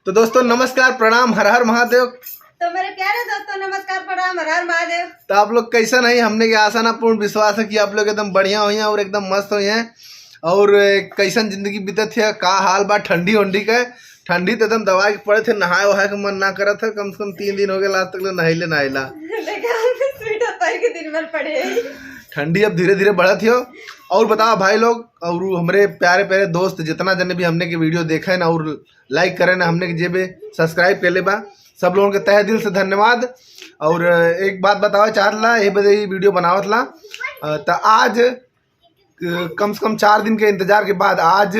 तो दोस्तों नमस्कार, प्रणाम, हर हर महादेव। तो मेरे प्यारे दोस्तों नमस्कार, प्रणाम, हर हर महादेव। तो आप लोग कैसा नहीं, हमने के आशा ना पूर्ण विश्वास है कि आप लोग एकदम बढ़िया हुई हैं और एकदम मस्त हुई हैं। और कैसन जिंदगी बीतत है, का हाल बा ठंडी वंडी का। ठंडी तो एकदम दवाई के पड़े थे, नहाए वहाए के मन ना करत है। कम से कम 3 दिन हो गए आज तक नहाइले नहाइला। दिन भर पड़े ठंडी अब धीरे धीरे बढ़त हो। और बताओ भाई लोग और हमारे प्यारे प्यारे दोस्त जितना जने भी हमने के वीडियो देखे ना और लाइक करे ना, हमने के जेबे सब्सक्राइब कर ले बा, सब लोगों के तहे दिल से धन्यवाद। और एक बात बताओ चाहला, ये बदे वीडियो बनावत ला तो आज कम से कम 4 दिन के इंतजार के बाद आज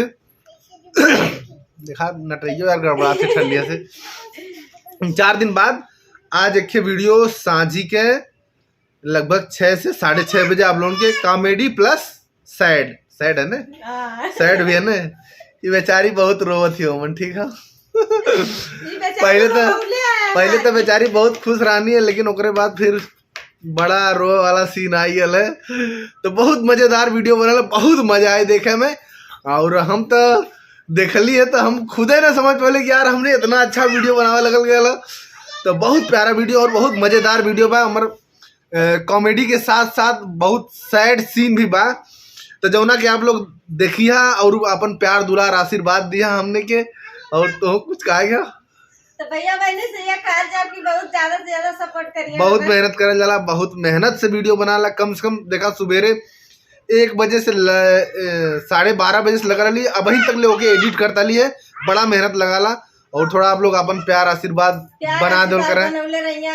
देखा नटरियो यार गड़बड़ाते ठंडिया से। 4 दिन बाद आज एक वीडियो सांझी के लगभग 6 से 6:30 बजे आप लोगों के कॉमेडी प्लस सैड है ना, सैड भी है ना। ये बेचारी बहुत रोवत थी मन, ठीक है। पहले तो बेचारी बहुत खुश रहनी है, लेकिन ओकरे बाद फिर बड़ा रो वाला सीन आई है। तो बहुत मजेदार वीडियो बनल, बहुत मजा आए देखे में। और हम तो देखली है तो हम खुदे ना समझ पाले कि यार हमने इतना अच्छा वीडियो बनावे लगल गया। तो बहुत प्यारा वीडियो और बहुत मजेदार वीडियो बा। हमारे कॉमेडी के साथ साथ बहुत सैड सीन भी बा। तो जौना कि आप लोग देखिया और अपन प्यार दुलार आशीर्वाद दिया हमने के। और तो कुछ कहेगा तो भैया मैंने से ये कहा जा कि बहुत ज्यादा से ज्यादा सपोर्ट करिए। बहुत मेहनत करे जाला, बहुत मेहनत से वीडियो बनाला। कम से कम देखा सुबेरे 1 बजे से 12:30 बजे से लगा ली, अब तक ले होके एडिट करता ली है। बड़ा मेहनत लगाला। और थोड़ा आप लोग अपन प्यार आशीर्वाद बना दो करें,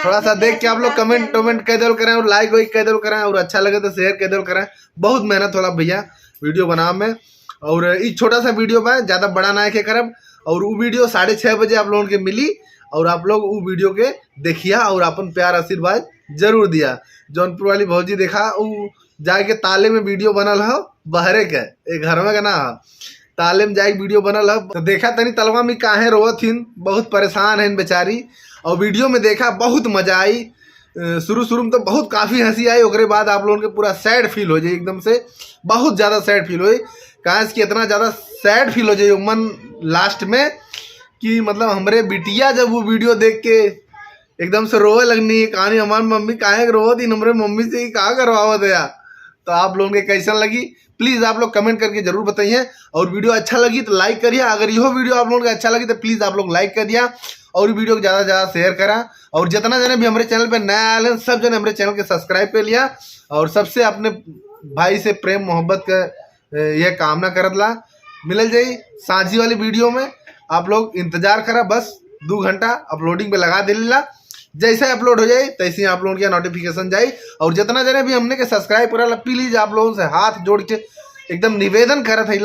थोड़ा सा देख के आप लोग कमेंट कह दो करें और लाइक वाइक कह दो करें और अच्छा लगे तो शेयर कह दो करें। बहुत मेहनत होला भैया वीडियो बनावे में। और ये छोटा सा वीडियो बा, ज़्यादा बड़ा ना के करब। और वो वीडियो 6:30 बजे आप लोगों के मिली और आप लोग वो वीडियो के देखिया और अपन प्यार आशीर्वाद जरूर दिया। जौनपुर वाली भौजी देखा वो जाके ताले में वीडियो बनल हो, बहरे के एक घर में का ना ताले में जाके वीडियो बनल हो। तो देखा तनी तलवा में काहे रोवत हिन, बहुत परेशान है बेचारी। और वीडियो में देखा बहुत मजा आई। शुरू में तो बहुत काफ़ी हंसी आई, उसके बाद आप लोगों के पूरा सैड फील हो जाए, एकदम से बहुत ज़्यादा सैड फील हो। कहाँ कि इतना ज़्यादा सैड फील हो जाए मन लास्ट में कि मतलब हमारे बिटिया जब वो वीडियो देख के एकदम से रोवे लगनी। कहानी हमारी मम्मी काहे रोवत थी, हमारे मम्मी से ही कहाँ करवावत है। तो आप लोगों के कैसा लगी प्लीज़ आप लोग कमेंट करके जरूर बताइए। और वीडियो अच्छा लगी तो लाइक करिए। अगर यह वीडियो आप लोगों को अच्छा लगी तो प्लीज़ आप लोग लाइक कर दिया और वीडियो को ज़्यादा से ज़्यादा शेयर करा। और जितना जने भी हमारे चैनल पे नया आए हैं सब जने हमारे चैनल के सब्सक्राइब कर लिया। और सबसे अपने भाई से प्रेम मोहब्बत का यह कामना करत ला। मिलल जाई सांझी वाली वीडियो में, आप लोग इंतजार करा। बस 2 घंटा अपलोडिंग पे लगा दिला, जैसे अपलोड हो जाए तैसे आप लोगों की नोटिफिकेशन जाए। और जितना जने भी हमने के सब्सक्राइब करा प्लीज़ आप लोगों से हाथ जोड़ के एकदम निवेदन करत है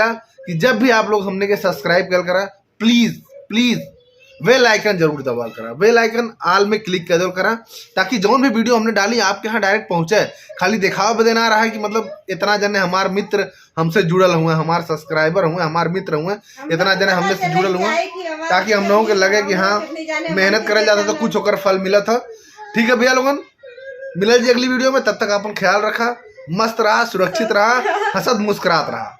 कि जब भी आप लोग हमने के सब्सक्राइब करा प्लीज़ बेल आइकन जरूर दबा करा, बेल आइकन आल में क्लिक कर दो करा, ताकि जौन भी वीडियो हमने डाली आपके यहाँ डायरेक्ट पहुँचे। खाली दिखावा बदे ना रहा है कि मतलब इतना जने हमारे मित्र हमसे जुड़ल हुए, हमारे सब्सक्राइबर हुए, हमारे मित्र हुए, इतना जने हमने से जुड़ल हुए, ताकि हम लोगों के लगे कि हाँ मेहनत करल जाता तो कुछ होकर फल मिला था। ठीक है भैया लोगन, मिलल जी अगली वीडियो में। तब तक अपन ख्याल रखा, मस्त रहा, सुरक्षित रहा, हंसत मुस्कुरात रहा।